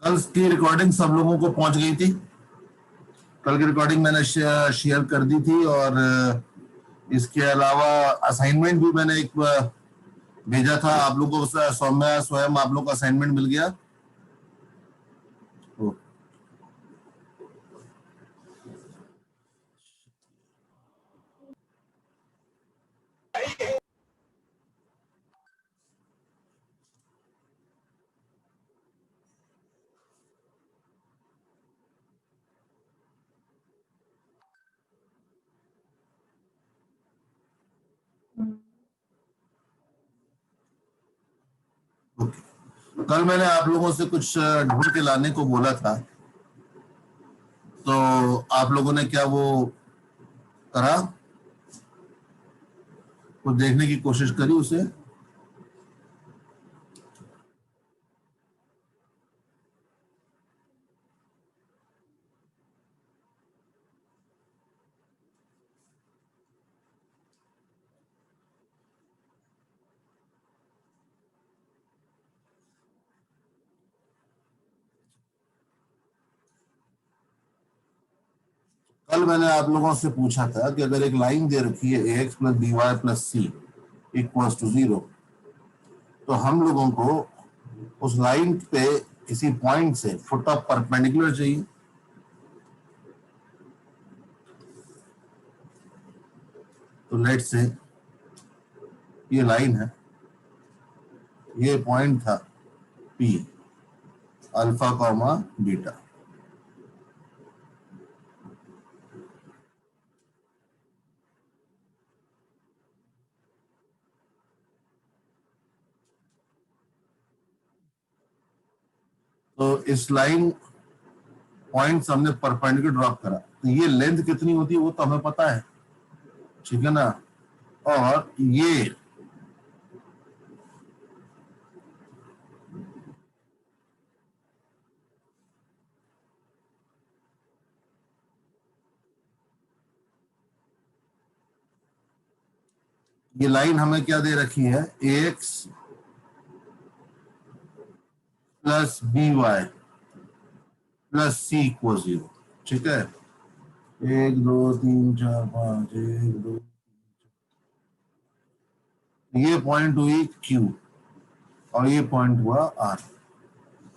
कल की रिकॉर्डिंग सब लोगों को पहुंच गई थी? कल की रिकॉर्डिंग मैंने शेयर कर दी थी, और इसके अलावा असाइनमेंट भी मैंने एक भेजा था आप लोगों को। सौम्या स्वयं आप लोग को असाइनमेंट मिल गया? कल मैंने आप लोगों से कुछ ढूंढ के लाने को बोला था, तो आप लोगों ने क्या वो करा? कुछ देखने की कोशिश करी उसे? कल मैंने आप लोगों से पूछा था कि अगर एक लाइन दे रखी है ax plus B Y plus c equals to 0, तो हम लोगों को उस लाइन पे किसी पॉइंट से फुट ऑफ परपेंडिकुलर चाहिए। तो लेट से ये लाइन है, ये पॉइंट था P अल्फा कॉमा बीटा। तो इस लाइन पॉइंट हमने परपेंडिकुलर ड्रॉप करा, तो ये लेंथ कितनी होती है वो तो हमें पता है, ठीक है ना? और ये लाइन हमें क्या दे रखी है? ax plus B Y plus C equal 0, ठीक है? 1 2 3 4 5 1 2, ये पॉइंट हुई Q और ये पॉइंट हुआ R।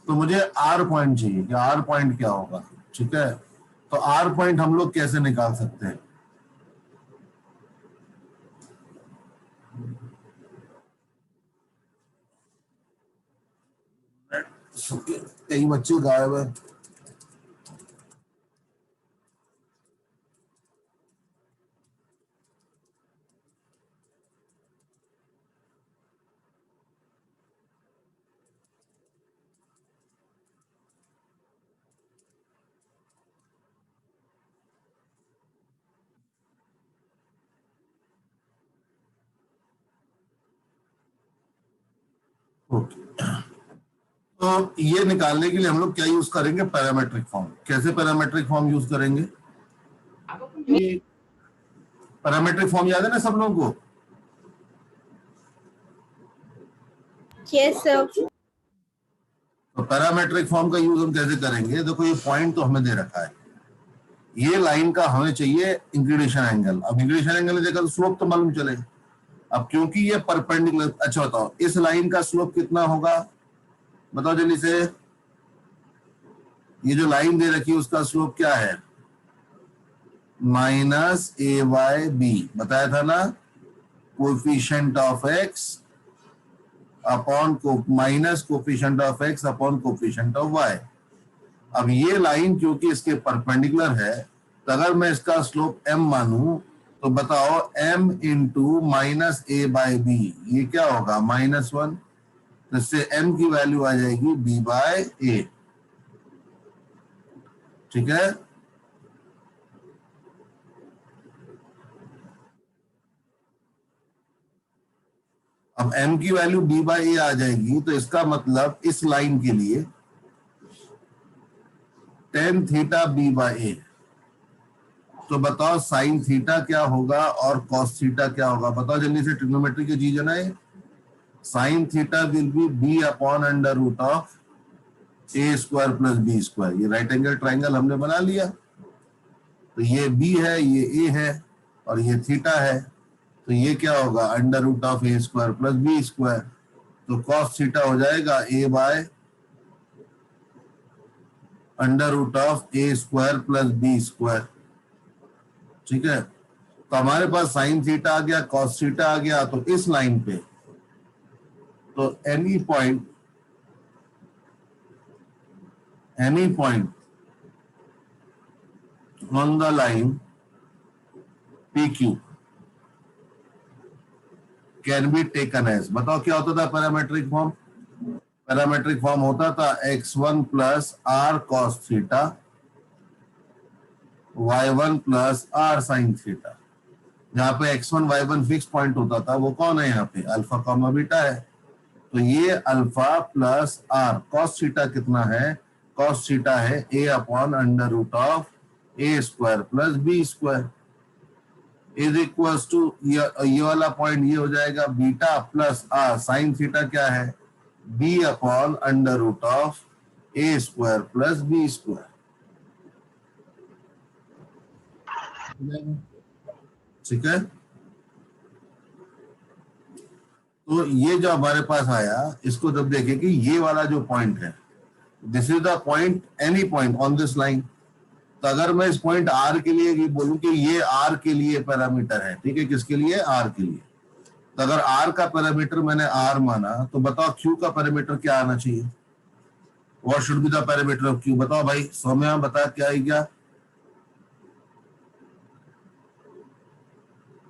तो मुझे R पॉइंट चाहिए कि R पॉइंट क्या होगा, ठीक है? तो R पॉइंट हम लोग कैसे निकाल सकते हैं? कई बच्चे गायब है। तो ये निकालने के लिए हम लोग क्या यूज करेंगे? Parametric form. कैसे पैरामेट्रिक फॉर्म यूज करेंगे? पैरामेट्रिक फॉर्म याद है ना सब लोगों को? Yes sir. तो पैरामेट्रिक फॉर्म का यूज हम कैसे करेंगे? देखो ये पॉइंट तो हमें दे रखा है, ये लाइन का हमें चाहिए इंक्लिनेशन एंगल। अब इंक्लिनेशन एंगल देखा तो स्लोप तो मालूम चले। अब क्योंकि ये परपेंडिकुलर, अच्छा बताओ इस लाइन का स्लोप कितना होगा? बताओ जल्दी से। ये जो लाइन दे रखी है उसका स्लोप क्या है? माइनस ए वाई बी, बताया था ना? Coefficient of x upon minus coefficient of x upon coefficient of y. अब ये लाइन क्योंकि इसके परपेंडिकुलर है, तो अगर मैं इसका स्लोप m मानूं तो बताओ m into minus a by b, ये क्या होगा? -1। तो इससे m की वैल्यू आ जाएगी b बाय ए, ठीक है? अब m की वैल्यू b बाय ए आ जाएगी, तो इसका मतलब इस लाइन के लिए tan थीटा b बाय ए। तो बताओ साइन थीटा क्या होगा और कॉस थीटा क्या होगा? बताओ जल्दी से, ट्रिग्नोमेट्री की चीज है ना ये। Sine theta will be b upon under root of A square plus B square. ये राइट एंगल ट्राइंगल हमने बना लिया। तो ये बी है, ये ए है और ये थीटा है। तो ये क्या होगा, under root of A square plus B square. तो कॉस थीटा हो जाएगा A by under root of A square plus B square. ठीक है, तो हमारे पास साइन थीटा आ गया, कॉस थीटा आ गया। तो इस लाइन पे तो any point on the line p q can be taken as, बताओ क्या होता था पैरामेट्रिक फॉर्म? पैरामेट्रिक फॉर्म होता था x1 plus r cos theta, y1 plus r sine theta. जहां पे x1 y1 फिक्स पॉइंट होता था वो कौन है यहाँ पे, अल्फा कॉमा बीटा है। तो ये alpha plus r cos theta कितना है, कॉस थीटा है a upon under root of A square plus B square is equal to ये वाला पॉइंट ये हो जाएगा beta plus r sine theta क्या है, b upon under root of A square plus B square. ठीक है, तो ये जो हमारे पास आया इसको जब देखें कि ये वाला जो पॉइंट है, this is the point, any point on this line. तो अगर मैं इस पॉइंट आर के लिए बोलूं कि ये आर के लिए पैरामीटर है, ठीक है, किसके लिए, आर के लिए। तो अगर आर का पैरामीटर मैंने आर माना तो बताओ क्यू का पैरामीटर क्या आना चाहिए, what should be the parameter of Q? बताओ भाई, सौम्या बता क्या है क्या?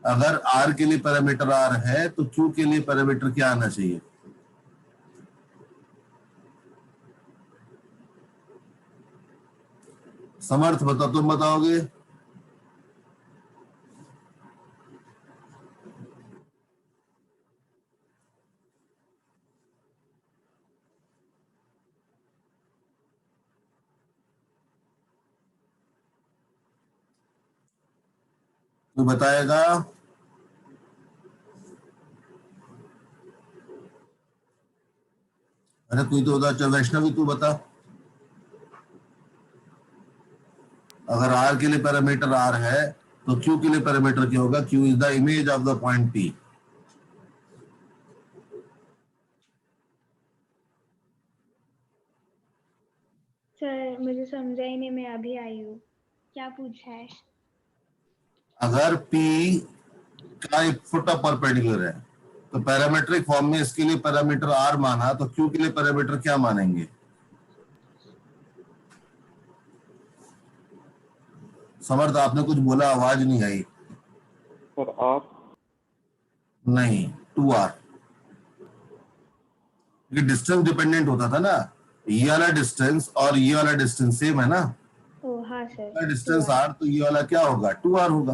अगर आर के लिए पैरामीटर आर है तो क्यू के लिए पैरामीटर क्या आना चाहिए? समर्थ बताओ, तुम बताओगे? तू बताएगा? अरे कोई तो बता, चल वैष्णवी तू बता। अगर आर के लिए पैरामीटर आर है तो क्यू के लिए पैरामीटर क्या होगा? Q is the image of the point P. Sir मुझे समझा ही नहीं, मैं अभी आई हूँ। क्या पूछा है? अगर पी का एक फुट ऑफ परपेंडिकुलर है तो पैरामेट्रिक फॉर्म में इसके लिए पैरामीटर आर माना तो क्यू के लिए पैरामीटर क्या मानेंगे? समर्थ आपने कुछ बोला, आवाज नहीं आई। सर आप नहीं, 2r। ये डिस्टेंस डिपेंडेंट होता था ना, ये वाला डिस्टेंस और ये वाला डिस्टेंस सेम है ना। ओ हाँ सर, डिस्टेंस r तो ये वाला क्या होगा, 2r होगा,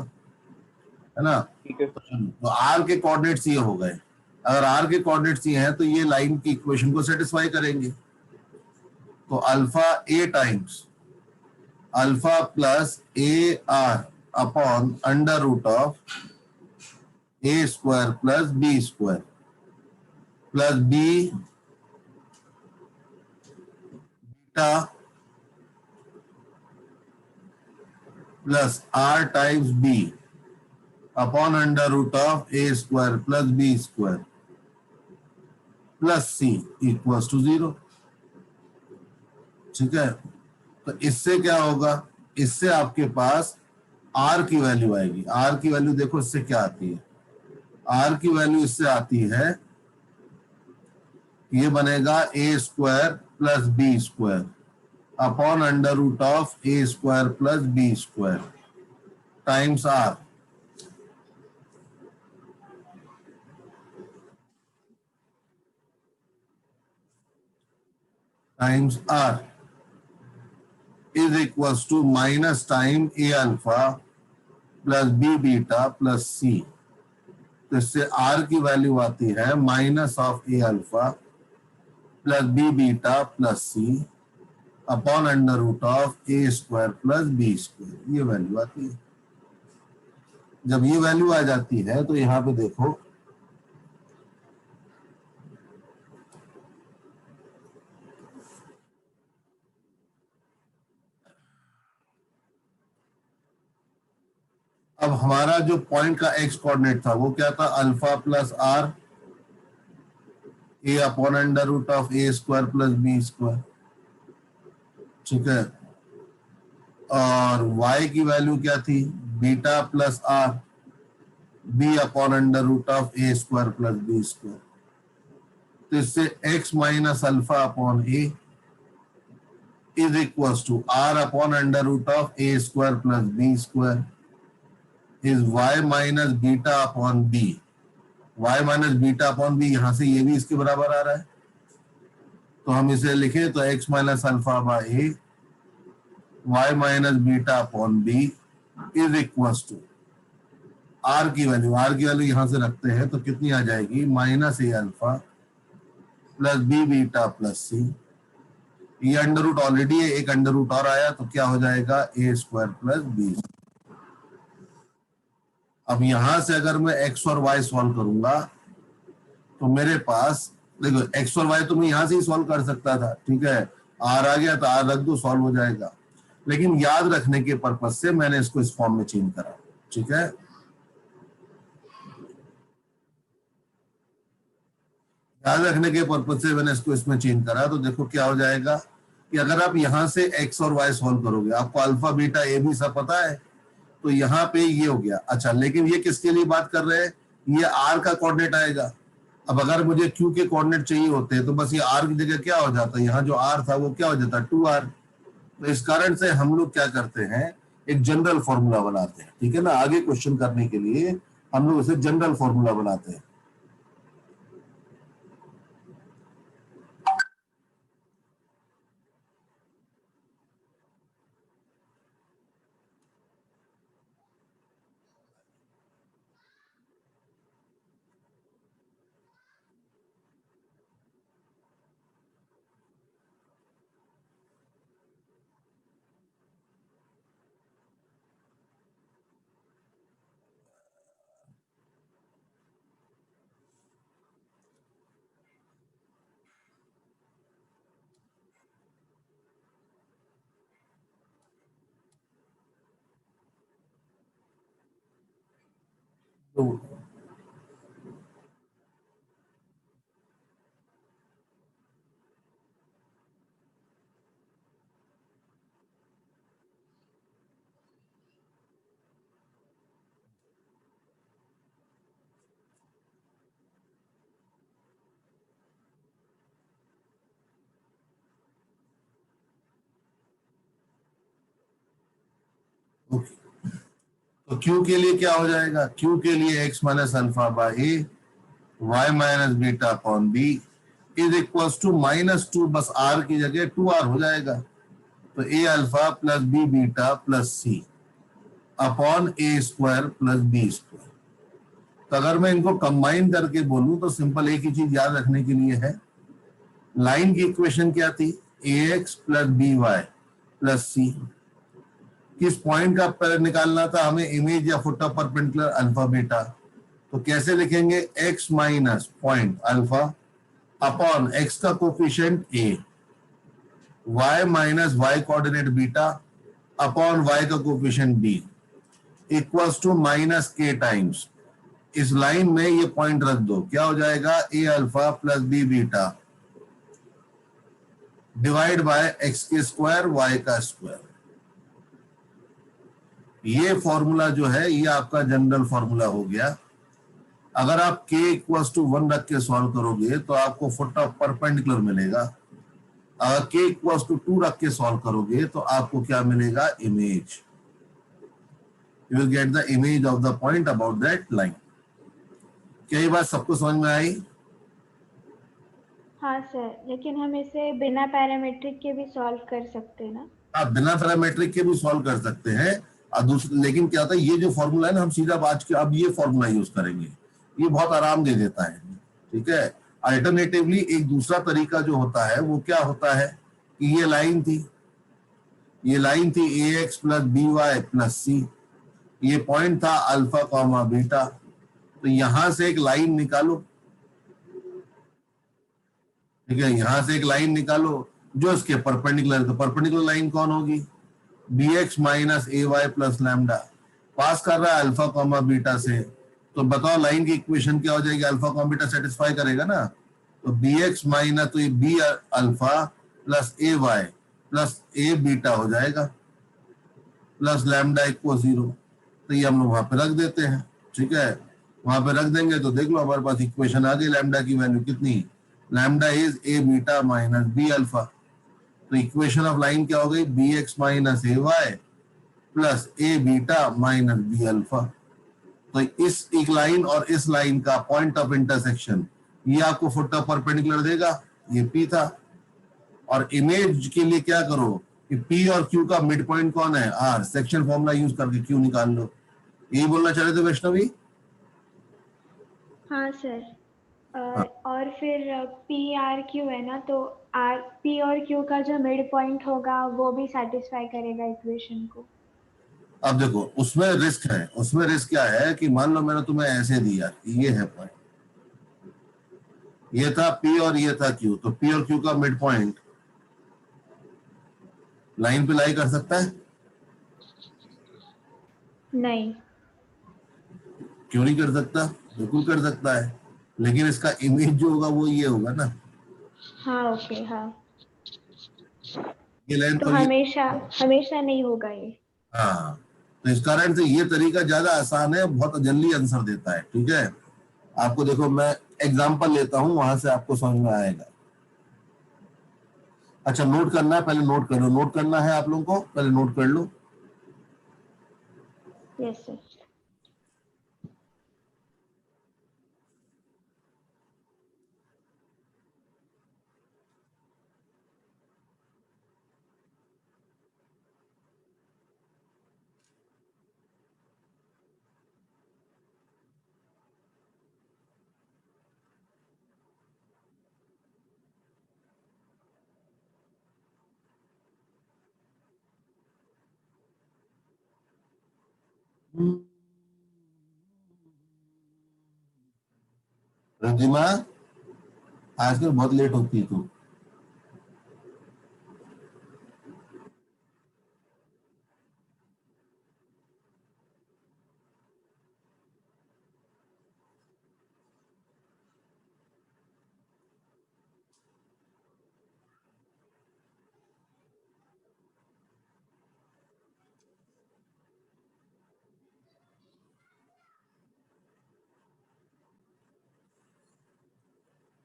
है ना। ठीक है सर। तो r के कोऑर्डिनेट्स ये हो गए। अगर r के कोऑर्डिनेट्स ये हैं तो ये लाइन की इक्वेशन को सेटिस्फाई करेंगे। तो alpha a times alpha plus a r upon under root of A square plus B square plus B beta plus r times b upon under root of A square plus B square plus c equals to 0। ठीक है, तो इससे क्या होगा, इससे आपके पास r की वैल्यू आएगी। r की वैल्यू देखो इससे क्या आती है, r की वैल्यू इससे आती है, ये बनेगा A square plus B square upon under root of A square plus B square times r। Times r is equals to minus time A alpha plus B beta plus C. तो इससे r की value आती है minus of A alpha plus B beta plus C upon under root of A square plus B square, ये value आती है। जब ये वैल्यू आ जाती है तो यहां पे देखो अब हमारा जो पॉइंट का एक्स कोऑर्डिनेट था वो क्या था, alpha plus r a upon under root of A square plus B square, ठीक है। और y की वैल्यू क्या थी, beta plus r b upon under root of A square plus B square. तो इससे x minus alpha upon a is equal to r upon under root of A square plus B square is y minus beta upon b. y minus beta upon b, यहां से ये भी इसके बराबर आ रहा है, तो हम इसे लिखें तो x minus alpha by A y minus beta upon B is equal to r की वैल्यू यहां से रखते हैं तो कितनी आ जाएगी, minus A alpha plus B beta plus C. ये अंडर रूट ऑलरेडी है, एक अंडर रूट और आया तो क्या हो जाएगा, ए स्क्वायर प्लस बी। अब यहां से अगर मैं x और y सॉल्व करूंगा तो मेरे पास देखो x और y तो मैं यहां से ही सॉल्व कर सकता था, ठीक है, r आ गया तो r रख दो, सॉल्व हो जाएगा। लेकिन याद रखने के पर्पज से मैंने इसको इस फॉर्म में चेंज करा, ठीक है। याद रखने के पर्पज से मैंने इसको इसमें चेंज करा, तो देखो क्या हो जाएगा कि अगर आप यहां से x और y सॉल्व करोगे, आपको अल्फा बीटा ए भी सब पता है, तो यहाँ पे ये हो गया। अच्छा, लेकिन ये किसके लिए बात कर रहे हैं, ये r का कोऑर्डिनेट आएगा। अब अगर मुझे q के कोऑर्डिनेट चाहिए होते तो बस ये r की जगह क्या हो जाता है, यहाँ जो r था वो क्या हो जाता, 2r। तो इस कारण से हम लोग क्या करते हैं, एक जनरल फॉर्मूला बनाते हैं, ठीक है ना। आगे क्वेश्चन करने के लिए हम लोग इसे जनरल फॉर्मूला बनाते हैं। तो Q के लिए क्या हो जाएगा, Q के लिए x minus alpha by A y minus beta upon B is equal to -2, बस r की जगह 2r हो जाएगा। तो a alpha plus b beta plus c upon a square plus b square. तो अगर मैं इनको कंबाइन करके बोलूं तो सिंपल एक ही चीज याद रखने के लिए है, लाइन की इक्वेशन क्या थी, ax plus by plus c। किस पॉइंट का पर निकालना था हमें, इमेज या foot of perpendicular alpha beta. तो कैसे लिखेंगे, x minus point alpha upon x का coefficient a, y minus y coordinate beta upon y का coefficient b equals to minus k times. इस लाइन में ये पॉइंट रख दो, क्या हो जाएगा, a alpha plus b beta divide by x के स्क्वायर y का स्क्वायर। ये फॉर्मूला जो है ये आपका जनरल फॉर्मूला हो गया। अगर आप k इक्वल्स टू 1 रख के सॉल्व करोगे तो आपको फुट ऑफ परपेंडिकुलर मिलेगा। अगर k इक्वल्स टू 2 रख के सॉल्व करोगे तो आपको क्या मिलेगा, image. You will get the image of the point about that line. क्या ये बात सबको समझ में आई? हाँ सर, लेकिन हम इसे बिना पैरामीट्रिक के भी सॉल्व कर सकते हैं ना? आप बिना पैरामीट्रिक के भी सॉल्व कर सकते हैं। लेकिन क्या होता है, ये जो फॉर्मूला है ना, हम सीधा आज के अब ये फॉर्मूला यूज करेंगे, ये बहुत आराम दे देता है, ठीक है। अल्टरनेटिवली एक दूसरा तरीका जो होता है वो क्या होता है कि ये लाइन थी A X plus B Y plus C, ये पॉइंट था अल्फा कॉमा बीटा। तो यहां से एक लाइन निकालो, ठीक है, यहां से एक लाइन निकालो जो इसके परपेंडिकुलर। तो परपेंडिकुलर लाइन कौन होगी, bx minus a y plus lambda. पास कर रहा है अल्फा कॉमा बीटा से, तो बताओ लाइन की इक्वेशन क्या हो जाएगी? अल्फा कॉमा बीटा सेटिस्फाई करेगा ना, तो बी एक्स माइनस, तो ये be alpha plus A y plus a beta हो जाएगा प्लस लैम्डा इक्वल 0। तो ये हम लोग वहां पे रख देते हैं, ठीक है। वहां पे रख देंगे तो देख लो हमारे पास इक्वेशन आ गई। लैम्डा की वैल्यू कितनी? Lambda is a beta minus b alpha. तो इक्वेशन ऑफ लाइन क्या हो गई? B x minus a y plus a beta minus b alpha. तो इस एक लाइन और इस लाइन का पॉइंट ऑफ इंटरसेक्शन ये आपको फुट ऑफ परपेंडिकुलर देगा, ये पी था। और इमेज के लिए क्या करो कि पी और क्यू का मिड पॉइंट कौन है? आर। सेक्शन फॉर्मूला यूज करके क्यू निकाल लो। यही बोलना चाह रहे थे वैष्णवी? हाँ सर। हाँ। और फिर पी आर क्यू है ना, तो आर पी और क्यू का जो मिड पॉइंट होगा वो भी सेटिस्फाई करेगा इक्वेशन को। अब देखो उसमें रिस्क है। उसमें रिस्क क्या है कि मान लो मैंने तुम्हें ऐसे दिया, ये है पॉइंट, ये था पी और ये था क्यू, तो पी और क्यू का मिड पॉइंट लाइन पे लाई कर सकता है? नहीं। क्यों नहीं कर सकता? बिल्कुल कर सकता है, लेकिन इसका इमेज जो होगा वो ये होगा ना, हाँ ओके हाँ। ये लाइन तो पर ये। हमेशा हमेशा नहीं होगा ये। हाँ, तो इस कारण से ये तरीका ज्यादा आसान है, बहुत जल्दी आंसर देता है, ठीक है। आपको देखो मैं एग्जांपल लेता हूं, वहां से आपको समझ में आएगा। अच्छा नोट करना है, पहले नोट कर लो। नोट करना है आप लोगों को, पहले नोट कर लो। Yes sir. रंजिमा आजकल बहुत लेट होती है तू।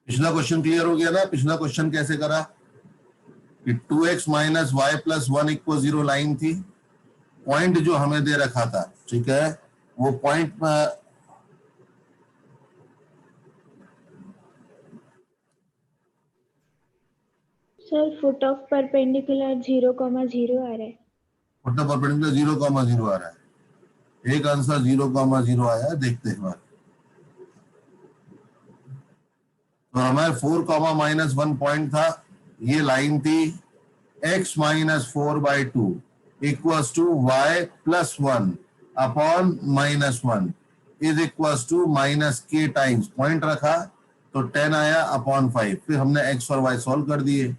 पिछला क्वेश्चन क्लियर हो गया ना? पिछला क्वेश्चन कैसे करा कि 2x minus y plus 1 equal 0 line थी, पॉइंट जो हमें दे रखा था, ठीक है, वो point sir foot of perpendicular 0,0 आ रहा है। फुट ऑफ परपेंडिकुलर 0,0 आ रहा है। एक आंसर 0,0 आया है, देखते हैं। तो हमारे 4 कॉमा माइनस 1 पॉइंट था, ये लाइन थी x minus 4/2 equals to y plus 1 upon minus 1 is equals to minus k times point रखा, तो 10 आया अपॉन 5। फिर हमने x और y सॉल्व कर दिए।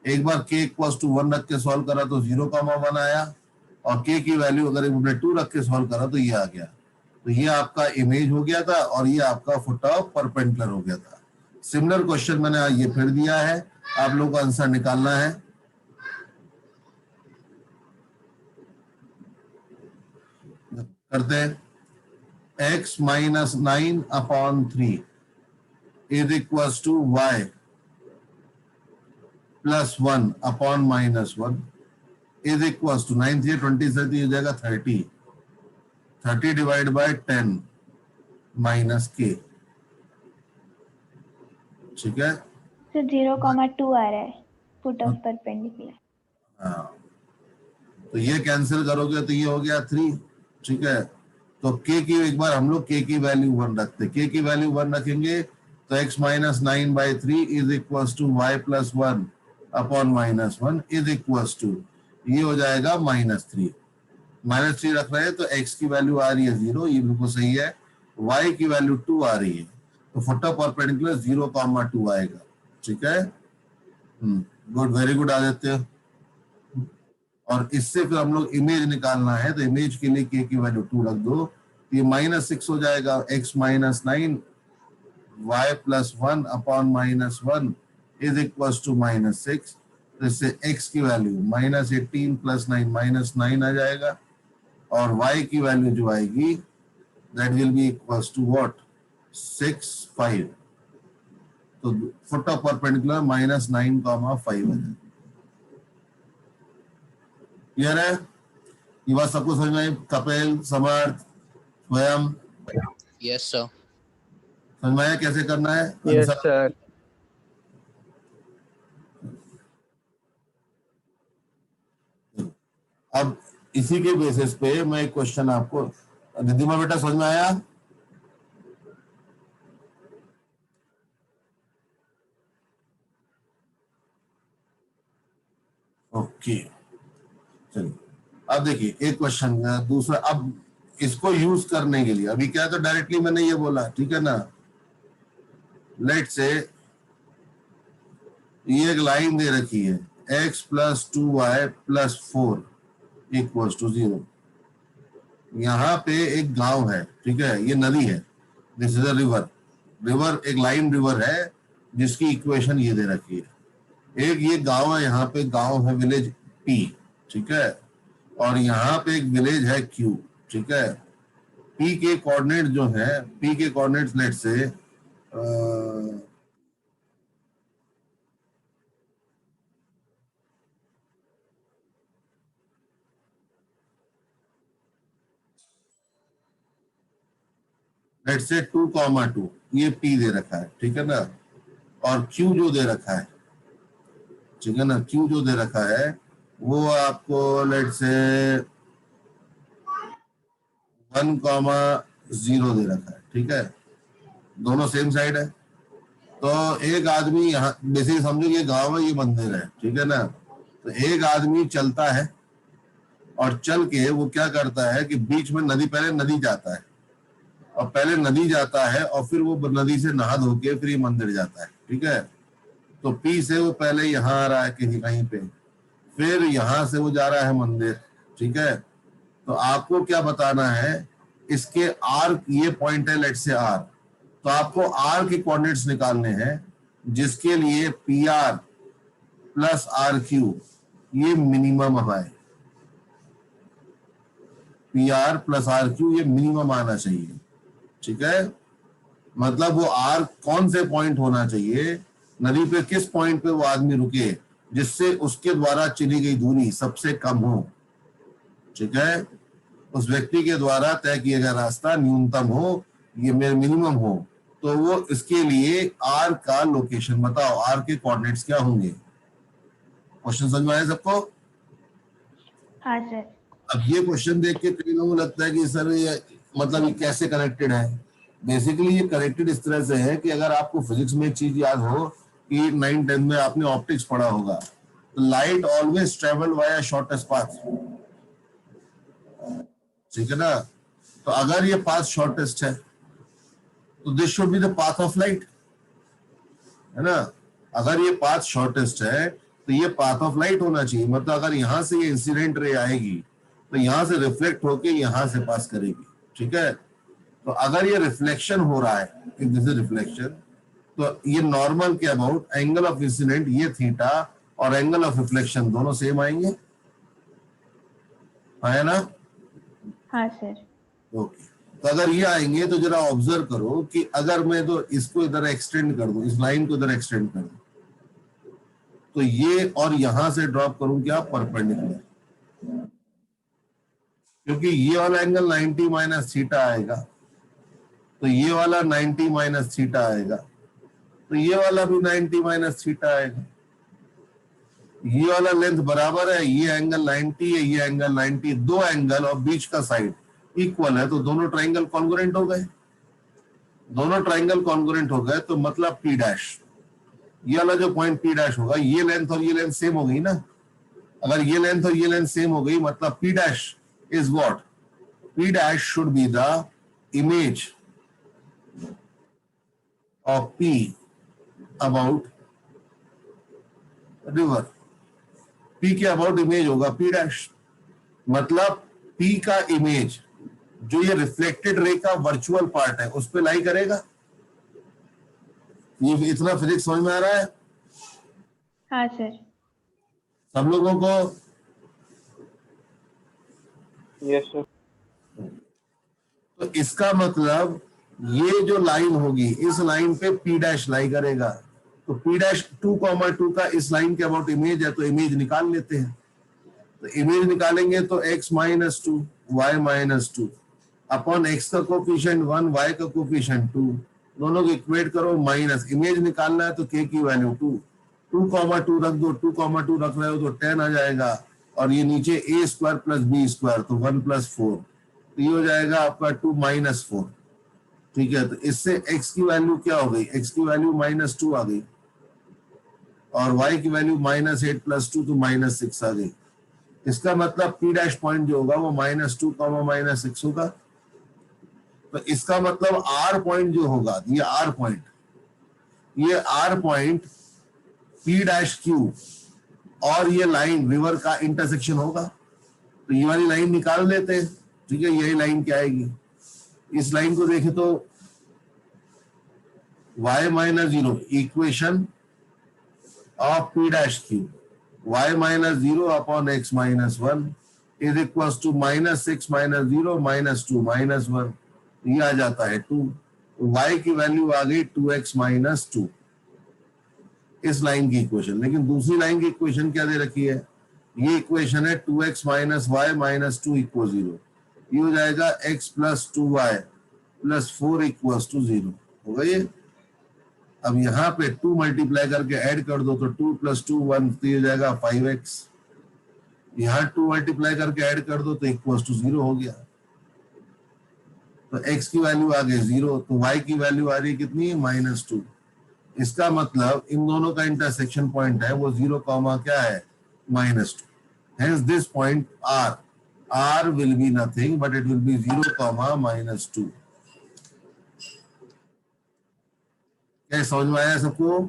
एक बार k इक्वल्स टू 1 रख के सॉल्व करा तो 0,1 आया, और k की वैल्यू अगर हमने 2 रख के सॉल्व करा तो ये आ गया। तो ये आपका इमेज हो गया था और ये आपका फुट ऑफ परपेंडिकुलर हो गया था। सिमिलर क्वेश्चन मैंने आज ये फिर दिया है, आप लोगों को आंसर निकालना है। करते हैं। x minus 9 upon 3 is equal to y plus 1 upon minus 1 is equal to 9 3 20 से हो जाएगा 30। 30 डिवाइड बाय 10 माइनस k, ठीक है। सर 0,2 आ रहा है फुट ऑफ परपेंडिकुलर। हाँ, तो ये कैंसिल करोगे तो ये हो गया 3, ठीक है। तो k की एक बार हम लोग k की वैल्यू 1 रखते, k की वैल्यू 1 रखेंगे तो x minus 9/3 is equal to y plus 1 upon minus 1 is equal to, ये हो जाएगा -3। -3 रख रहे हैं तो x की वैल्यू आ रही है 0, ये बिल्कुल सही है। y की वैल्यू 2 आ रही है, तो फुट ऑफ परपेंडिकुलर 0,2 आएगा, ठीक है। Good, very good Aditya. और इससे फिर हम लोग इमेज निकालना है, तो इमेज के लिए k की वैल्यू 2 रख दो, तो ये -6 हो जाएगा, x - 9 y + 1 upon -1 is equal to -6। तो इससे x की वैल्यू -18 + 9 -9 आ जाएगा, और y की वैल्यू जो आएगी that will be equal to what, 6 5। तो फुट ऑफ परपेंडिकुलर -9, 5 है। क्लियर है? ये बात सबको समझ में आई? कपिल, समर्थ, स्वयं, Yes, sir. समझ में आया कैसे करना है? Yes, answer sir. अब इसी के बेसिस पे मैं एक क्वेश्चन आपको, रिद्धिमा बेटा समझ में आया? ओके, चलिए अब देखिए एक क्वेश्चन दूसरा। अब इसको यूज करने के लिए अभी क्या, तो डायरेक्टली मैंने ये बोला, ठीक है ना, लेट से ये एक लाइन दे रखी है, x + 2y + 4 = 0। यहाँ पे एक गांव है, ठीक है, ये नदी है, this is a river. River एक लाइन रिवर है जिसकी इक्वेशन ये दे रखी है। एक ये गांव है, यहाँ पे गांव है विलेज P, ठीक है, और यहाँ पे एक विलेज है Q, ठीक है। P के कोऑर्डिनेट जो है, P के कोऑर्डिनेट्स लेट से लेट से 2,2 ये P दे रखा है, ठीक है ना, और Q जो दे रखा है, ठीक है ना, Q जो दे रखा है वो आपको लेट से 1,0 दे रखा है, ठीक है, दोनों सेम साइड है। तो एक आदमी यहाँ बेसिकली समझो ये गांव है, ये मंदिर है, ठीक है ना, तो एक आदमी चलता है और चल के वो क्या करता है कि बीच में नदी, पहले नदी जाता है, और पहले नदी जाता है और फिर वो नदी से नहा धो के फिर ये मंदिर जाता है, ठीक है। तो P से वो पहले यहाँ आ रहा है कहीं पे, फिर यहाँ से वो जा रहा है मंदिर, ठीक है। तो आपको क्या बताना है, इसके R, ये पॉइंट है लेट से R, तो आपको R के कोऑर्डिनेट्स निकालने हैं, जिसके लिए PR + RQ ये मिनिमम है, PR + RQ ये मिनिमम आना चाहिए, ठीक है। मतलब वो R कौन से पॉइंट होना चाहिए, नदी पे किस पॉइंट पे वो आदमी रुके जिससे उसके द्वारा चली गई दूरी सबसे कम हो, ठीक है, उस व्यक्ति के द्वारा तय किया गया रास्ता न्यूनतम हो, ये मेरे मिनिमम हो। तो वो इसके लिए R का लोकेशन बताओ, R के कोऑर्डिनेट्स क्या होंगे? क्वेश्चन समझ में आया सबको? हाँ सर। अब ये क्वेश्चन देख के कई लोगों को लगता है कि सर ये मतलब ये कैसे कनेक्टेड है। बेसिकली ये कनेक्टेड इस तरह से है कि अगर आपको फिजिक्स में एक चीज याद हो कि 9th 10th में आपने ऑप्टिक्स पढ़ा होगा, तो light always travel via shortest path, ठीक है ना। तो अगर ये पाथ शॉर्टेस्ट है तो this should be the path of light, है ना। अगर ये पाथ शॉर्टेस्ट है तो ये पाथ ऑफ लाइट होना चाहिए, मतलब अगर यहां से ये इंसिडेंट रे आएगी तो यहां से रिफ्लेक्ट होके यहां से पास करेगी, ठीक है। तो अगर ये रिफ्लेक्शन हो रहा है, इफ दिस इज रिफ्लेक्शन, तो ये नॉर्मल के अबाउट एंगल ऑफ इंसिडेंट ये थीटा और एंगल ऑफ रिफ्लेक्शन दोनों सेम आएंगे, है ना। हाँ सर। ओके, तो अगर ये आएंगे तो जरा ऑब्जर्व करो कि अगर मैं तो इसको इधर एक्सटेंड कर दूं, इस लाइन को इधर एक्सटेंड कर दूं, तो ये और यहां से ड्रॉप करूं क्या, परपेंडिकुलर, क्योंकि ये वाला एंगल 90 माइनस थीटा आएगा, तो ये वाला 90 माइनस थीटा आएगा, तो ये वाला भी 90 माइनस थीटा आएगा। ये वाला लेंथ बराबर है, ये एंगल 90 है, ये एंगल 90, दो एंगल और बीच का साइड इक्वल है, तो दोनों ट्राइंगल कॉन्ग्रुएंट हो गए। दोनों ट्राइंगल कॉन्ग्रुएंट हो गए तो मतलब P डैश, ये वाला जो पॉइंट P डैश होगा, ये लेंथ और ये लेंथ सेम हो गई ना। अगर ये लेंथ और ये लेंथ सेम हो गई मतलब P dash is what, P dash should be the image of P about river, P के अबाउट इमेज होगा P डैश, मतलब P का इमेज जो ये रिफ्लेक्टेड रे का वर्चुअल पार्ट है उस पे लाई करेगा। ये इतना फिजिक्स समझ में आ रहा है हाँ सर। सब लोगों को? Yes sir. तो इसका मतलब ये जो लाइन होगी इस लाइन पे P डैश लाई करेगा, तो P डैश 2,2 का इस लाइन के अबाउट इमेज है, तो इमेज निकाल लेते हैं। तो इमेज निकालेंगे तो x minus 2 y minus 2 upon x का कोफिशिएंट 1 y का कोफिशिएंट 2, दोनों को इक्वेट करो माइनस, इमेज निकालना है तो k की वैल्यू 2, 2,2 रख दो, 2,2 रख रहे हो तो 10 आ जाएगा, और ये नीचे a square plus b square तो 1 प्लस 4, तो ये हो जाएगा आपका 2 माइनस 4। ठीक है, तो इससे x की वैल्यू क्या हो गई, x की वैल्यू माइनस 2 आ गई, और y की वैल्यू माइनस 8 प्लस 2 तो माइनस 6 आ गई। इसका मतलब P डैश पॉइंट जो होगा वो -2 माइनस 6 होगा। तो इसका मतलब R पॉइंट जो होगा, ये R पॉइंट, ये R point P dash Q और ये लाइन रिवर का इंटरसेक्शन होगा। तो ये वाली लाइन निकाल लेते हैं। ठीक है, यही लाइन क्या आएगी, इस लाइन को देखें तो y minus 0 equation of P dash Q, y minus 0 upon x minus 1 is equals to minus 6 minus 0 minus 2 minus 1, ये आ जाता है 2, y की वैल्यू आ गई 2x minus 2, इस लाइन की इक्वेशन। लेकिन दूसरी लाइन की इक्वेशन क्या दे रखी है, ये इक्वेशन है 2x minus y minus 2 equals 0, ये हो जाएगा x plus 2y plus 4 equals to 0, होगा ये। अब यहाँ पे 2 मल्टीप्लाई करके ऐड कर दो तो 2 प्लस 2 1, तो ये हो जाएगा 5x, यहाँ 2 मल्टीप्लाई करके ऐड कर दो तो इक्वल्स टू 0 हो गया। तो x की वैल्यू आ गई 0, तो y की वैल्यू आ रही है कितनी है, -2। इसका मतलब इन दोनों का इंटरसेक्शन पॉइंट है वो 0, क्या है, -2। Hence this point r will be nothing but it will be 0, -2। क्या समझ में आया सबको?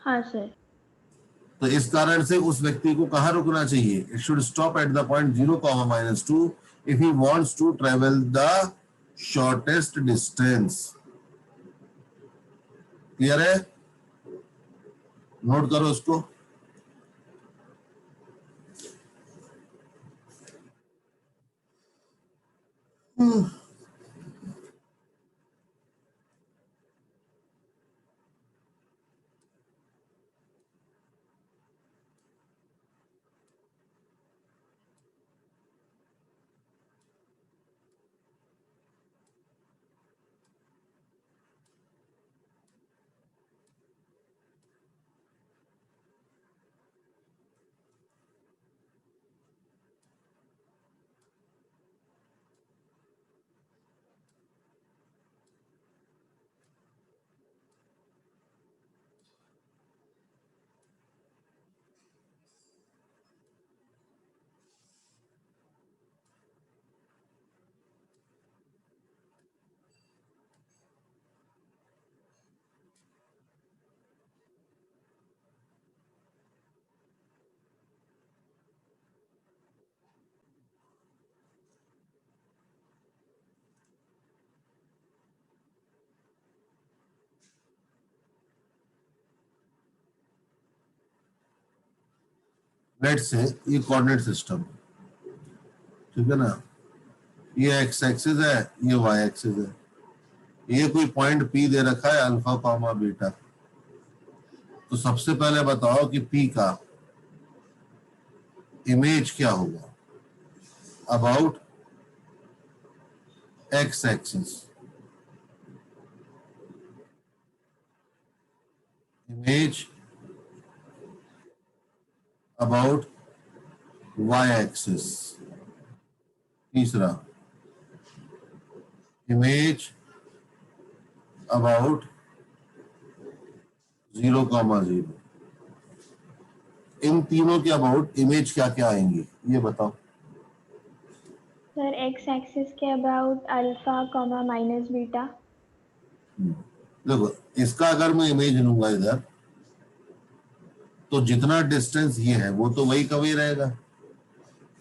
हाँ सर। तो इस कारण से उस व्यक्ति को कहाँ रुकना चाहिए, it should stop at the point 0, -2 if he wants to travel the shortest distance. Clear है? नोट करो उसको। लेट्स से ये कोऑर्डिनेट सिस्टम, ठीक है ना, ये एक्स एक्सिस है, ये वाई एक्सिस है, ये कोई पॉइंट P दे रखा है अल्फा, बीटा। तो सबसे पहले बताओ कि P का इमेज क्या होगा about x axis, image about y axis. तीसरा, इमेज अबाउट 0,0। इन तीनों के अबाउट इमेज क्या क्या आएंगी ये बताओ। सर एक्स एक्सिस के अबाउट अल्फा, माइनस बीटा। देखो, इसका अगर मैं इमेज लूंगा इधर तो जितना डिस्टेंस ये है वो तो वही का वही रहेगा,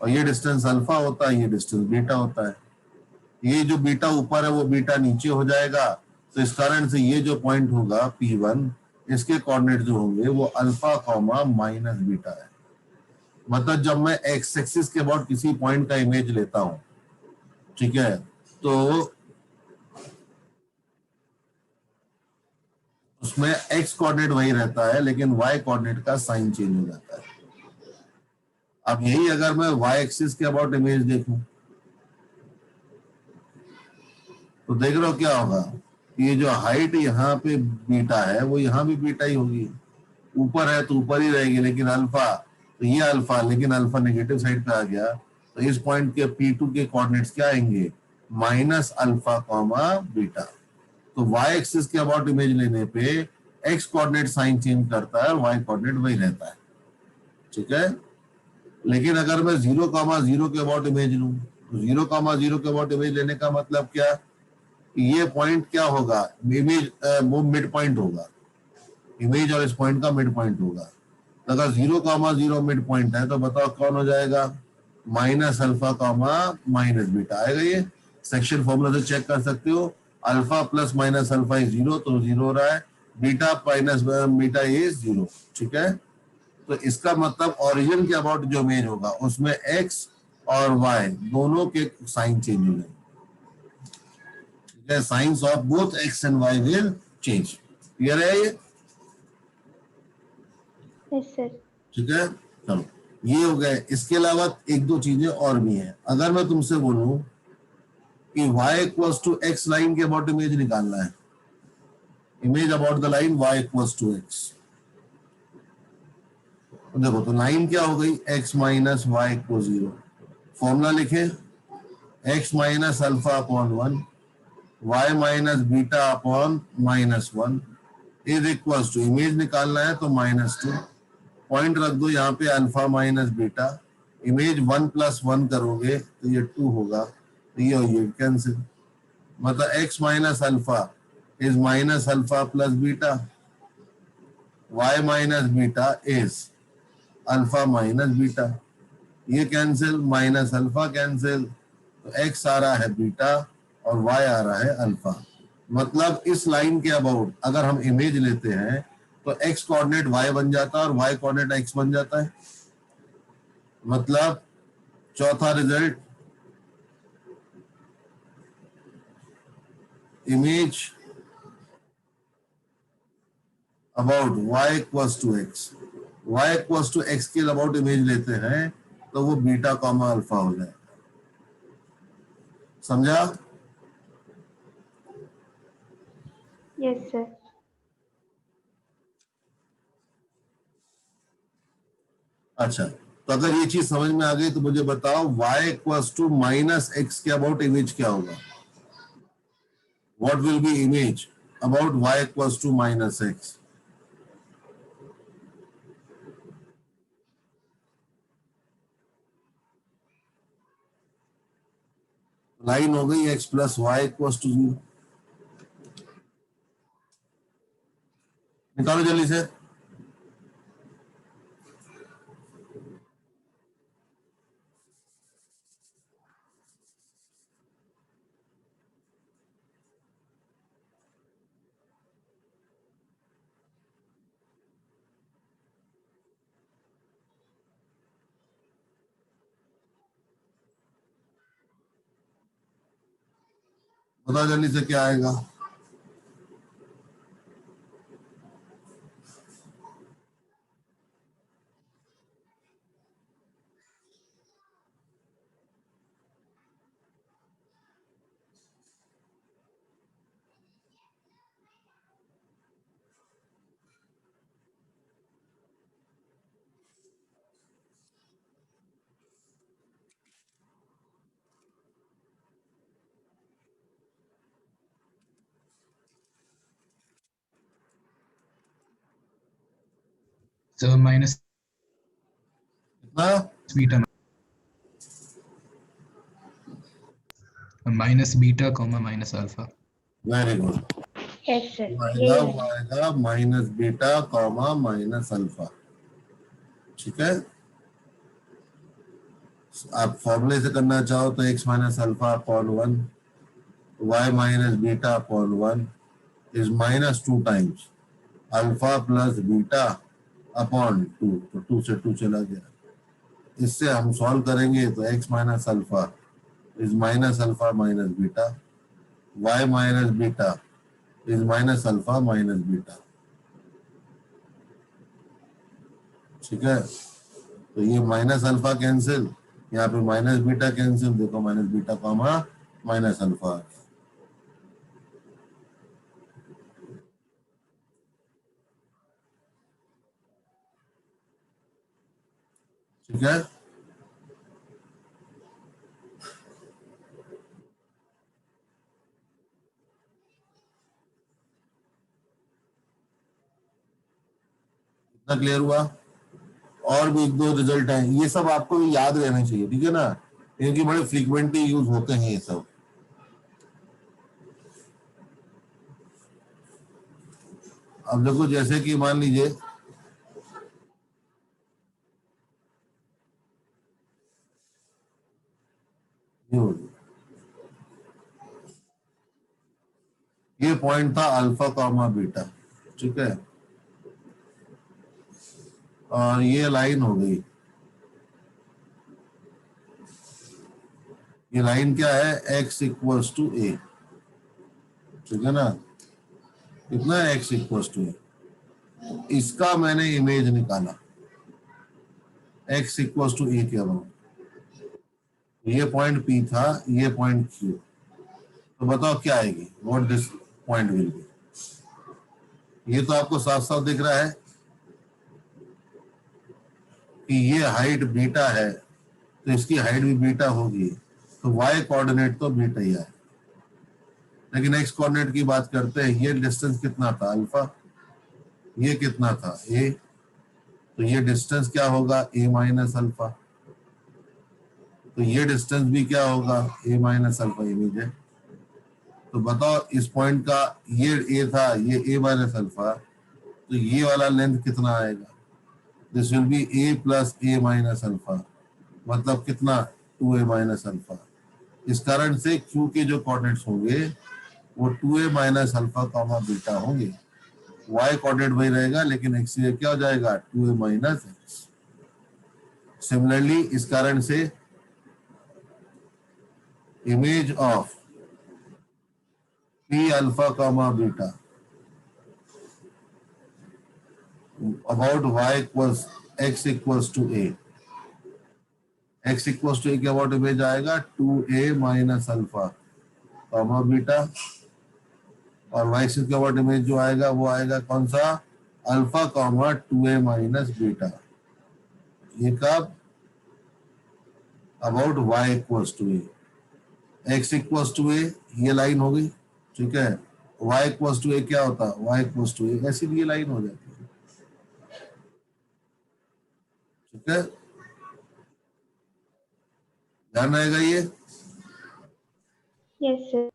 और ये डिस्टेंस अल्फा होता है, ये डिस्टेंस बीटा होता है। ये जो बीटा ऊपर है वो बीटा नीचे हो जाएगा, तो इस कारण से ये जो पॉइंट होगा P1, इसके कोऑर्डिनेट जो होंगे वो अल्फा कॉमा माइनस बीटा है। मतलब जब मैं एक्स एक्सिस के अबाउट किसी पॉइंट का इमेज लेता हूं, ठीक है, तो उसमें एक्स कोऑर्डिनेट वही रहता है, लेकिन वाई कोऑर्डिनेट का साइन चेंज हो जाता है। अब यही अगर मैं वाई एक्सिस के अबाउट इमेज देखूं, तो देख रहे हो क्या होगा, ये जो हाइट यहाँ पे बीटा है वो यहाँ भी बीटा ही होगी, ऊपर है तो ऊपर ही रहेगी, लेकिन अल्फा, तो ये अल्फा, लेकिन अल्फा नेगेटिव साइड पे आ गया, तो इस पॉइंट के P2 के कोऑर्डिनेट्स क्या आएंगे, माइनस अल्फा कॉमा बीटा। तो वाई एक्सिस के अबाउट इमेज लेने पे एक्स कोऑर्डिनेट साइन चेंज करता है और वाई कोऑर्डिनेट वही रहता है, ठीक है। लेकिन अगर मैं 0,0 के अबाउट इमेज लूं, तो 0,0 के अबाउट इमेज लेने का मतलब क्या, ये पॉइंट क्या होगा, इमेज वो मिड पॉइंट होगा, इमेज और इस पॉइंट का मिड पॉइंट होगा। तो अगर 0,0 मिड पॉइंट है तो बताओ कौन हो जाएगा, minus alpha comma minus beta आएगा। ये सेक्शन फॉर्मूला से चेक कर सकते हो, alpha plus minus alpha is 0, तो 0 हो रहा है, बीटा माइनस बीटा इज 0, ठीक है। तो इसका मतलब ओरिजिन के अबाउट जो इमेज होगा उसमें एक्स और वाई दोनों के साइन चेंज हो जाएंगे, ठीक है, signs of both x and y will change. Clear है ये? Yes sir. ठीक है, चलो ये हो गए। इसके अलावा एक दो चीजें और भी हैं। अगर मैं तुमसे बोलूं कि y equals to x line के अबाउट इमेज निकालना है, image about the line y equals to x, तो देखो तो लाइन क्या हो गई, x minus y equal 0। Formula लिखे, x minus alpha upon 1 y minus beta upon minus 1 is equals to, image निकालना है तो -2, पॉइंट रख दो यहाँ पे alpha minus beta, image 1 plus 1 करोगे तो ये 2 होगा, तो ये कैंसिल, मतलब x minus alpha is minus alpha plus beta, y minus beta is alpha minus beta, ये कैंसिल, माइनस अल्फा कैंसिल, तो x आ रहा है बीटा और y आ रहा है अल्फा। मतलब इस लाइन के अबाउट अगर हम इमेज लेते हैं तो x कोऑर्डिनेट y बन जाता है और y कोऑर्डिनेट x बन जाता है। मतलब चौथा result, image about y equals to x, y equals to x के अबाउट इमेज लेते हैं तो वो बीटा कॉमा अल्फा हो जाएगा। समझा? Yes sir. अच्छा, तो अगर ये चीज समझ में आ गई तो मुझे बताओ y equals to minus x के अबाउट इमेज क्या होगा, what will be image about y equals to minus x. Line हो गई x plus y equals to 0, निकालो जल्दी से। बताओ जल्दी से क्या आएगा। So minus कितना? beta minus beta comma minus alpha. Very good, yes sir. आएगा वो आएगा minus beta comma minus alpha. ठीक है, आप फॉर्मूले से करना चाहो तो x minus alpha upon 1 y minus beta upon 1 is minus 2 times alpha plus beta upon 2, तो 2 से 2 चला गया। इससे हम सॉल्व करेंगे तो x minus alpha is minus alpha minus beta, y minus beta is minus alpha minus beta. ठीक है, तो ये माइनस अल्फा कैंसिल, यहाँ पे माइनस बीटा कैंसिल, देखो minus beta comma minus alpha. ठीक है, इतना क्लियर हुआ। और भी एक दो रिजल्ट हैं, ये सब आपको भी याद रहने चाहिए, ठीक है ना, क्योंकि बड़े फ्रीक्वेंटली यूज होते हैं ये सब। अब देखो जैसे कि मान लीजिए ये हो गया। ये पॉइंट था अल्फा कॉमा बीटा, ठीक है, और ये लाइन हो गई। ये लाइन क्या है, x इक्वल्स टू ए, ठीक है ना, कितना है x इक्वल्स टू ए। इसका मैंने इमेज निकाला x इक्वल्स टू ए के अबाउट। ये पॉइंट P था, ये पॉइंट Q, तो बताओ क्या आएगी, what this point will be. ये तो आपको साफ साफ दिख रहा है कि ये हाइट बीटा है, तो इसकी हाइट भी बीटा होगी, तो y कोऑर्डिनेट तो बीटा ही है। लेकिन x कोऑर्डिनेट की बात करते हैं, ये डिस्टेंस कितना था अल्फा, ये कितना था a, तो ये डिस्टेंस क्या होगा a माइनस अल्फा, तो ये डिस्टेंस भी क्या होगा a माइनस अल्फा इमेज है। तो बताओ इस पॉइंट का ये a था, ये a माइनस अल्फा, तो ये वाला लेंथ कितना आएगा, this will B a plus a minus alpha, मतलब कितना 2a माइनस अल्फा। इस कारण से q के जो कोऑर्डिनेट्स होंगे वो 2a minus alpha comma beta होंगे। y कोऑर्डिनेट वही रहेगा, लेकिन x ये क्या हो जाएगा 2a माइनस x। सिमिलरली इस कारण से image of p alpha comma beta about y equals x equals to a, x equals to a के अबाउट इमेज आएगा 2a minus alpha comma beta, और y एक्सिस के अबाउट इमेज जो आएगा वो आएगा कौन सा, alpha comma 2a minus beta. ये कब, about y equals to a, x equals to a, ये लाइन हो गई, ठीक है। y इक्वल्स टू a क्या होता है, y इक्वल्स टू a, ऐसी ये लाइन हो जाती है, ठीक है, ध्यान रहेगा ये। Yes sir.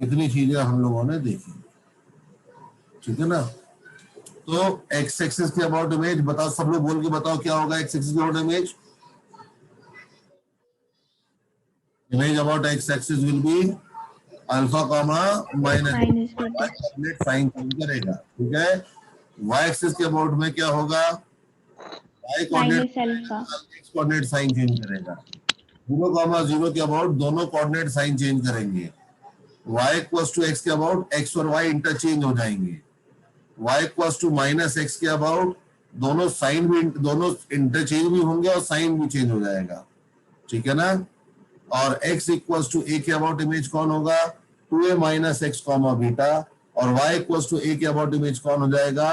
इतनी चीजें हम लोगों ने देखी, ठीक है ना। तो x एक्सिस के अबाउट इमेज बताओ, सब लोग बोल के बताओ क्या होगा x एक्सिस के about image. Image about x axis will be alpha comma minus minus beta. Coordinate sign change करेगा, ठीक है। y एक्सिस के अबाउट में क्या होगा, y coordinate minus alpha. x coordinate sign change करेगा। 0 कॉमा 0 के अबाउट दोनों कोऑर्डिनेट साइन चेंज करेंगे। y इक्वल्स टू x के अबाउट x और y इंटरचेंज हो जाएंगे। y equals to minus x के अबाउट दोनों साइन भी, दोनों इंटरचेंज भी होंगे और साइन भी चेंज हो जाएगा, ठीक है ना। और x इक्वल्स टू a के अबाउट इमेज कौन होगा, 2a minus x comma beta, और y इक्वल्स टू a के अबाउट इमेज कौन हो जाएगा,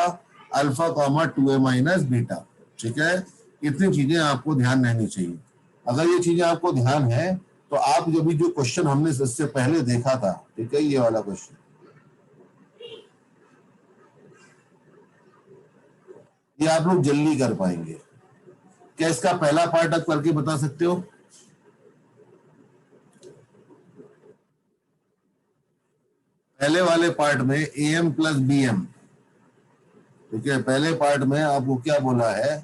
alpha comma 2a minus beta, ठीक है। इतनी चीजें आपको ध्यान रहनी चाहिए। अगर ये चीजें आपको ध्यान है तो आप जो भी जो क्वेश्चन हमने इससे पहले देखा था, ठीक है, ये वाला क्वेश्चन, ये आप लोग जल्दी कर पाएंगे। क्या इसका पहला पार्ट आप करके बता सकते हो? पहले वाले पार्ट में AM प्लस BM, ठीक है, पहले पार्ट में आपको क्या बोला है?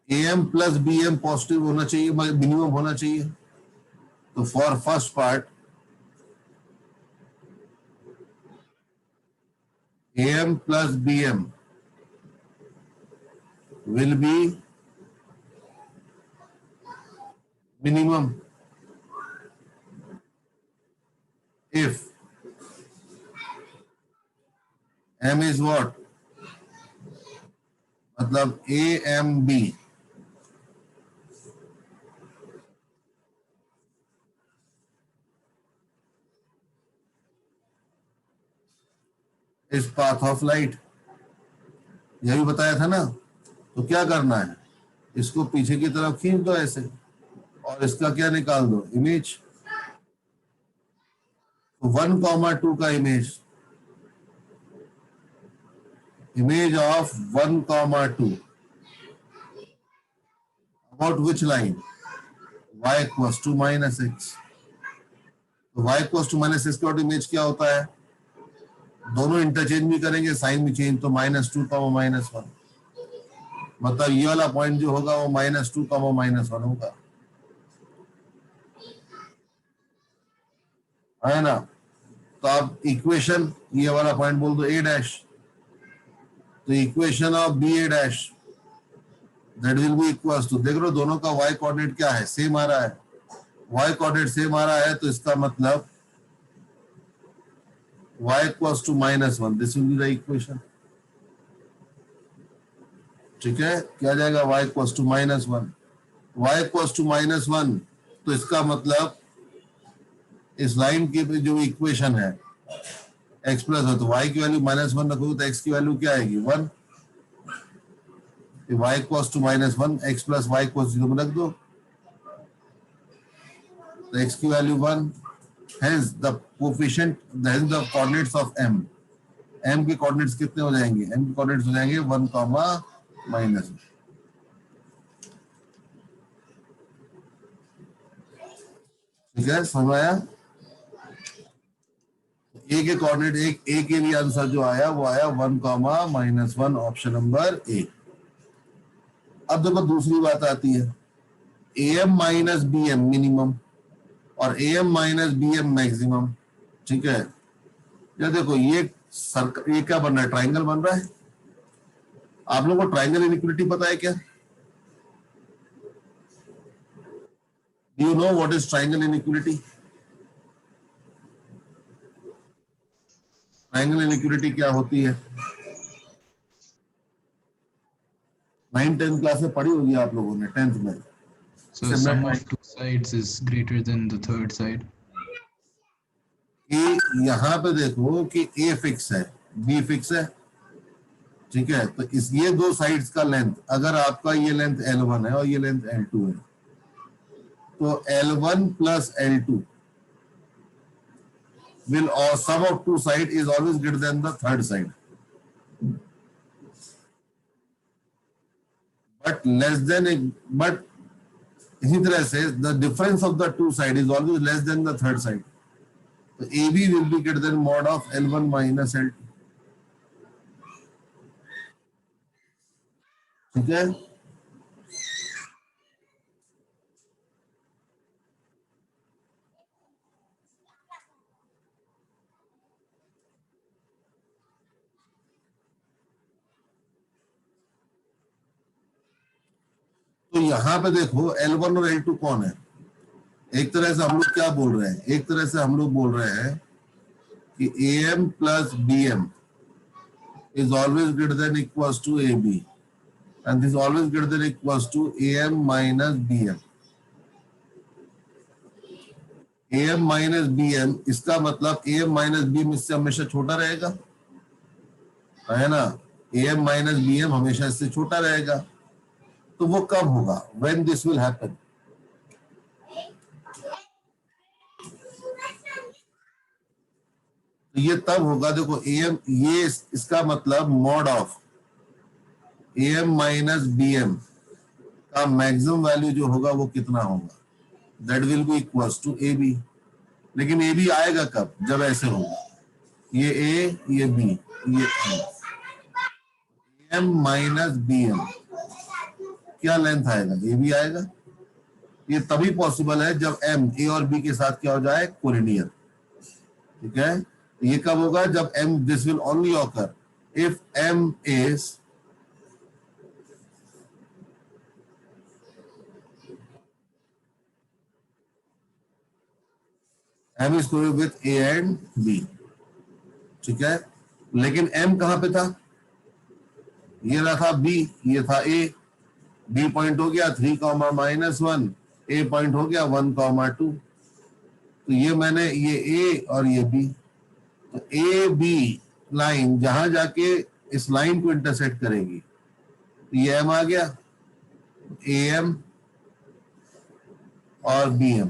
AM प्लस BM पॉजिटिव होना चाहिए, मिनिमम होना चाहिए। तो for first part AM plus BM will be minimum if M is what? मतलब AMB is path of light, यही बताया था ना। तो क्या करना है, इसको पीछे की तरफ खींच दो ऐसे, और इसका क्या निकाल दो, इमेज। तो 1,2 का image of 1,2 about which line? y equals to -x। तो y इक्वल्स टू -x का इमेज क्या होता है? दोनों इंटरचेंज भी करेंगे, साइन भी चेंज, तो -2, -1। मतलब ये वाला पॉइंट जो होगा वो -2, -1 होगा, है ना। तो आप इक्वेशन, ये वाला पॉइंट बोल दो A'। तो equation of BA' that will be equals to, देख लो दोनों का y कोऑर्डिनेट क्या है, सेम आ रहा है। y कोऑर्डिनेट सेम आ रहा है तो इसका मतलब y equals to -1, this will be the equation. ठीक है, क्या जाएगा? y equals to -1, y equals to -1। तो इसका मतलब इस लाइन की जो इक्वेशन है x प्लस हो, तो y की वैल्यू -1 रखोगे तो x की वैल्यू क्या आएगी? 1। y equals to -1, x plus y equals 0 में रख दो, तो x की value 1। hence the coefficient, hence the coordinates of m के कोऑर्डिनेट्स कितने हो जाएंगे? m के कोऑर्डिनेट्स हो जाएंगे 1, -1। ठीक है, समझ आया? ए के कोऑर्डिनेट, एक ए के लिए आंसर जो आया वो आया 1, -1, ऑप्शन नंबर ए। अब देखो दूसरी बात आती है, AM माइनस BM मिनिमम और AM माइनस BM मैक्सिमम। ठीक है, ये देखो ये क्या बन रहा है? ट्राइंगल बन रहा है। आप लोगों को ट्राइंगल इनइक्वालिटी पता है क्या? Do you know what is triangle inequality? Triangle inequality क्या होती है? 9th 10th क्लास में पढ़ी होगी आप लोगों ने, 10th में। So sum of two sides is greater than the third side. यहाँ पे देखो कि A फिक्स है, B फिक्स है। ठीक है, तो ये दो साइड्स का लेंथ, अगर आपका ये लेंथ L1 है और ये लेंथ L2 है, तो L1 plus L2 will, or sum of two side is always greater than the third side, but less than but इसी तरह से the difference of the two side is always less than the third side. तो AB will be greater than mod of L1 minus L2. ठीक है, तो यहां पे देखो L1 और L2 कौन है? एक तरह से हम लोग क्या बोल रहे हैं, एक तरह से हम लोग बोल रहे हैं कि AM plus BM is always greater than equals to AB and this is always greater than equals to AM minus BM. AM minus BM, इसका मतलब AM minus BM इससे हमेशा छोटा रहेगा, है ना। AM minus BM हमेशा इससे छोटा रहेगा। तो वो कब होगा? When this will happen? तो ये तब होगा, देखो AM, ये इसका मतलब mod of AM minus BM का मैक्सिमम वैल्यू जो होगा वो कितना होगा, that will be equals to AB। लेकिन AB आएगा कब, जब ऐसे होगा, ये A, ये B, ये M माइनस BM, क्या लेंथ आएगा, AB आएगा। ये तभी पॉसिबल है जब M A और B के साथ क्या हो जाए, कोलिनियर। ठीक है, ये कब होगा, जब M, this will only occur if M is M is equal with A and B। ठीक है, लेकिन M कहां पे था, ये रहा था B, ये था A। B पॉइंट हो गया 3,-1, A पॉइंट हो गया 1,2। तो ये मैंने, ये A और ये B, तो A B लाइन जहां जाके इस लाइन को इंटरसेक्ट करेगी, तो ये M आ गया, AM और BM।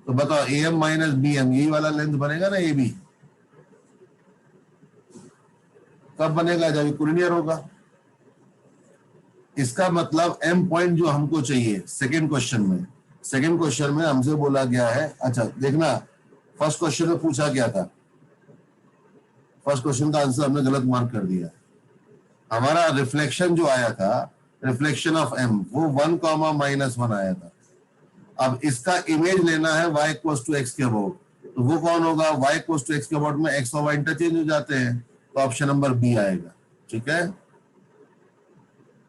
तो बताओ AM माइनस BM, यही वाला लेंथ बनेगा ना AB। कब बनेगा, जब कोलिनियर होगा। इसका मतलब M पॉइंट जो हमको चाहिए सेकंड क्वेश्चन में हमसे बोला गया है, अच्छा देखना, फर्स्ट क्वेश्चन में पूछा गया था, फर्स्ट क्वेश्चन का आंसर हमने गलत मार्क कर दिया। हमारा रिफ्लेक्शन जो आया था, रिफ्लेक्शन ऑफ M, वो 1,-1 आया था। अब इसका इमेज लेना है y इक्वल्स टू x के अबाउट, तो वो कौन होगा, y इक्वल्स टू x के अबाउट में x और y इंटरचेंज हो जाते हैं, तो ऑप्शन नंबर B आएगा। ठीक है,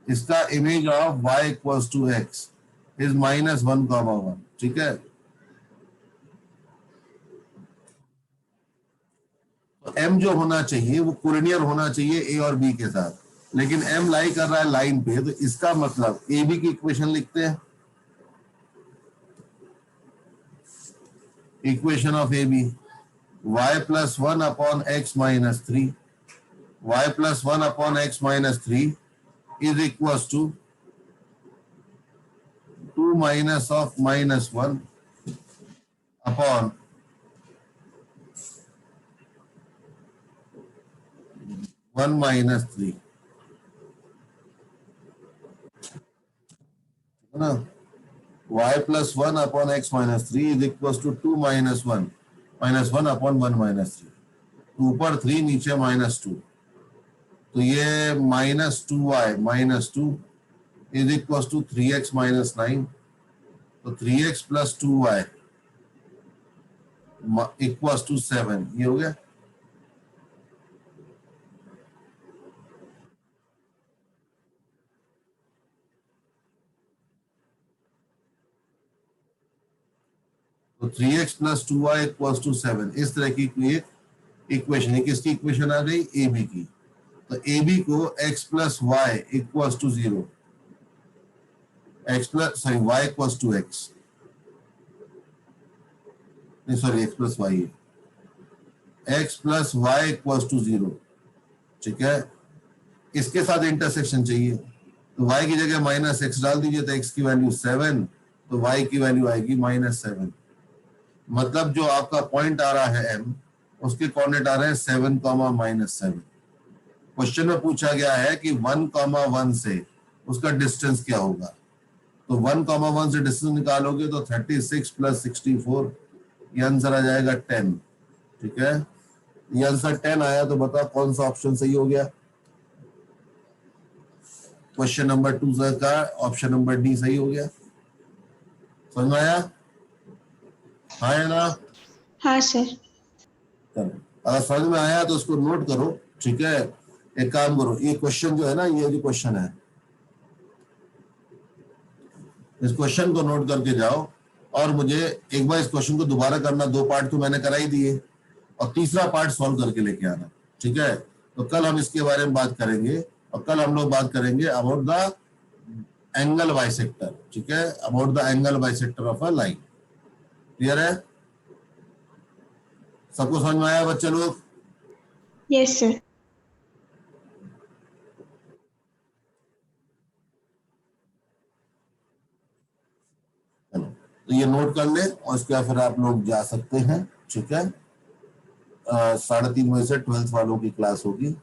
इसका image of y equals to x is -1,1। ठीक है, तो M जो होना चाहिए वो कोलिनियर होना चाहिए A और B के साथ, लेकिन M लाई कर रहा है लाइन पे, तो इसका मतलब AB की इक्वेशन लिखते हैं, equation of AB, y plus 1 upon x minus 3, y plus 1 upon x minus 3 is equals to 2 minus of -1 upon 1 minus 3, है ना। y plus 1 upon x minus 3 is equals to 2 minus 1 upon 1 minus 3। ऊपर 3 नीचे -2, तो ये -2y minus 2 is equals to 3x minus 9, तो 3x plus 2y equals to 7। ये हो गया। तो 3x plus 2y equals to 7, इस तरह की कोई इक्वेशन है। किसकी इक्वेशन आ गई, AB की। तो AB को x plus y equals to 0, y equals to x, नहीं सॉरी x plus y है, x plus y equals to 0। ठीक है, इसके साथ इंटरसेक्शन चाहिए, तो y की जगह -x डाल दीजिए, तो x की वैल्यू 7, तो y की वैल्यू आएगी -7। मतलब जो आपका पॉइंट आ रहा है M, उसके कोऑर्डिनेट आ रहे हैं 7, -7। क्वेश्चन में पूछा गया है कि 1,1 से उसका डिस्टेंस क्या होगा, तो 1,1 से डिस्टेंस निकालोगे तो 36 + 64, ये आंसर आ जाएगा 10। ठीक है, ये आंसर 10 आया, तो बताओ कौन सा ऑप्शन सही हो गया। क्वेश्चन नंबर 2 का ऑप्शन नंबर डी सही हो गया। समझ में आया, हाँ या ना। हाँ सर। चलो, अगर समझ में आया तो उसको नोट करो। ठीक है, एक काम करो, ये क्वेश्चन जो है ना, ये जो क्वेश्चन है, इस क्वेश्चन को नोट करके जाओ, और मुझे एक बार इस क्वेश्चन को दोबारा करना। 2 पार्ट तो मैंने करा ही दिए, और तीसरा पार्ट सॉल्व करके लेके आना। ठीक है, तो कल हम इसके बारे में बात करेंगे, और कल हम लोग बात करेंगे अबाउट द एंगल बाइसेक्टर। ठीक है, about the angle bisector of a line. Clear है, सबको समझ में आया बच्चे लोग। Yes sir. चलो, तो ये नोट कर ले, और इसके बाद फिर आप लोग जा सकते हैं। ठीक है, 3:30 बजे से 12th वालों की क्लास होगी।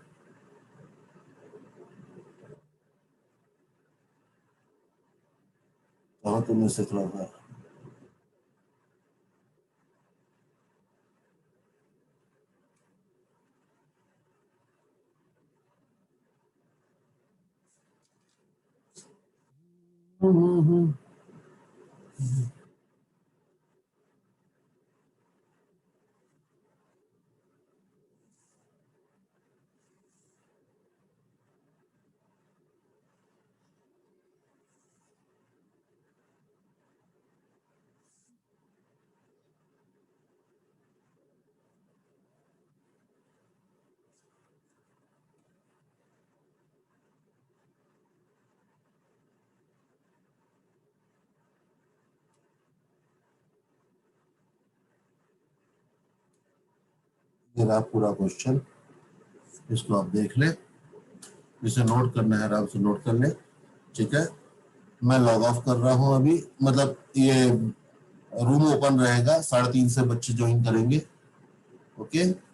और तुमने से थोड़ा सा ये रहा पूरा क्वेश्चन, इसको आप देख ले, इसे नोट करना है आराम से नोट कर ले, ठीक है। मैं लॉग ऑफ कर रहा हूं अभी, मतलब ये रूम ओपन रहेगा, 3:30 से बच्चे ज्वाइन करेंगे, ओके।